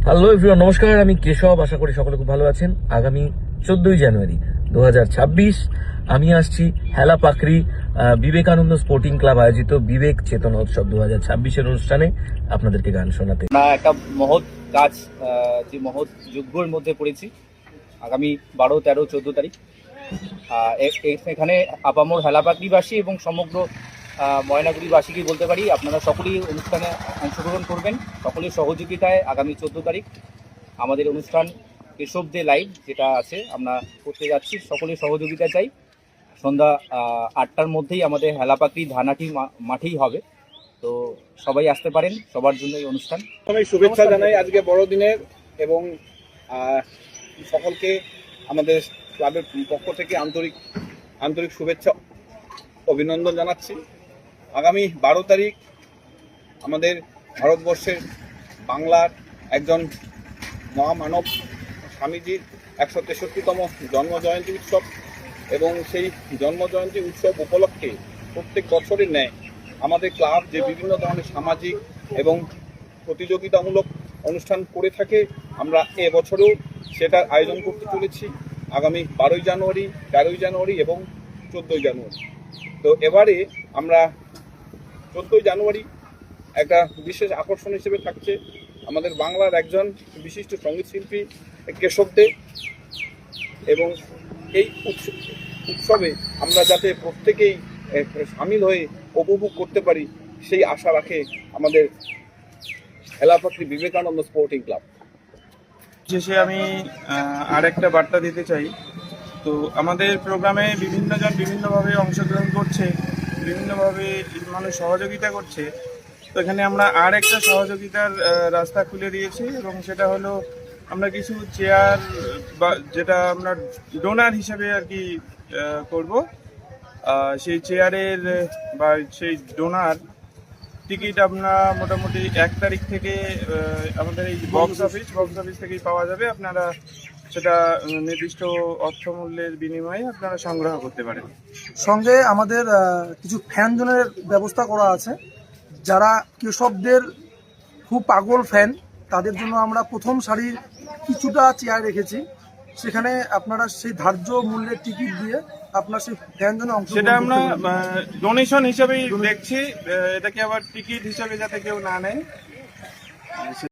Hello everyone, নমস্কার। আমি কেশব, আশা করি সকলে খুব ভালো আছেন। আগামী 14ই জানুয়ারি 2026 আমি আসছি হেলা পাকড়ি বিবেকানন্দ স্পোর্টিং ক্লাব আয়োজিত বিবেক চেতনা উৎসব 2026-এর অনুষ্ঠানে আপনাদেরকে গান শোনাতে। একটা মহৎ কাজ, যে মহৎ যজ্ঞের মধ্যে পড়েছি। আগামী 12, 13, 14 তারিখ এখানে আপামর হেলাপাকড়িবাসী এবং সমগ্র ময়নাগুড়িবাসীকে বলতে পারি, আপনারা সকলেই অনুষ্ঠানে অংশগ্রহণ করবেন। সকলের সহযোগিতায় আগামী 14 তারিখ আমাদের অনুষ্ঠান কেশব দে লাইভ যেটা আছে আমরা করতে যাচ্ছি। সকলের সহযোগিতা চাই। সন্ধ্যা 8টার মধ্যেই আমাদের হেলাপাকড়ি ধানাটি মাঠেই হবে, তো সবাই আসতে পারেন। সবার জন্য এই অনুষ্ঠান। আমি শুভেচ্ছা জানাই আজকে বড়দিনের, এবং সকলকে আমাদের ক্লাবের পক্ষ থেকে আন্তরিক শুভেচ্ছা অভিনন্দন জানাচ্ছি। আগামী 12 তারিখ আমাদের ভারতবর্ষের বাংলার একজন মহামানব স্বামীজির 163তম জন্মজয়ন্তী উৎসব, এবং সেই জন্মজয়ন্তী উৎসব উপলক্ষে প্রত্যেক বছরের ন্যায় আমাদের ক্লাব যে বিভিন্ন ধরনের সামাজিক এবং প্রতিযোগিতামূলক অনুষ্ঠান করে থাকে, আমরা এবছরেও সেটার আয়োজন করতে চলেছি আগামী 12ই জানুয়ারি, 13ই জানুয়ারি এবং 14ই জানুয়ারি। তো এবারে আমরা 14ই জানুয়ারি একটা বিশেষ আকর্ষণ হিসেবে থাকছে আমাদের বাংলার একজন বিশিষ্ট সঙ্গীতশিল্পী কেশব দে, এবং এই উৎসবে আমরা যাতে প্রত্যেকেই সামিল হয়ে উপভোগ করতে পারি সেই আশা রাখে আমাদের হেলাপাকড়ি বিবেকানন্দ স্পোর্টিং ক্লাব। শেষে আমি আর একটা বার্তা দিতে চাই। তো আমাদের প্রোগ্রামে বিভিন্নজন বিভিন্নভাবে অংশগ্রহণ করছে, বিভিন্নভাবে মানুষ সহযোগিতা করছে। তো এখানে আমরা আর একটা সহযোগিতার রাস্তা খুলে দিয়েছি, এবং সেটা হলো আমরা কিছু চেয়ার বা যেটা আমরা ডোনার হিসেবে আর কি করব। সেই চেয়ারের বা সেই ডোনার টিকিট আমরা মোটামুটি 1 তারিখ থেকে আমাদের এই বক্স অফিস থেকেই পাওয়া যাবে। আপনারা সেটা নির্দিষ্ট অর্থমূল্যের বিনিময়ে আপনারা সংগ্রহ করতে পারেন। সঙ্গে আমাদের কিছু ফ্যান জোনের ব্যবস্থা করা আছে। যারা কেশবদের খুব পাগল ফ্যান, তাদের জন্য আমরা প্রথম সারির কিছুটা চেয়ার রেখেছি। সেখানে আপনারা সেই ধার্য মূল্যের টিকিট দিয়ে আপনার সেই ফ্যান জোনে অংশ, সেটা আমরা ডোনেশন হিসেবেই দেখছি, এটাকে আবার টিকিট হিসেবে যাতে কেউ না নেয়।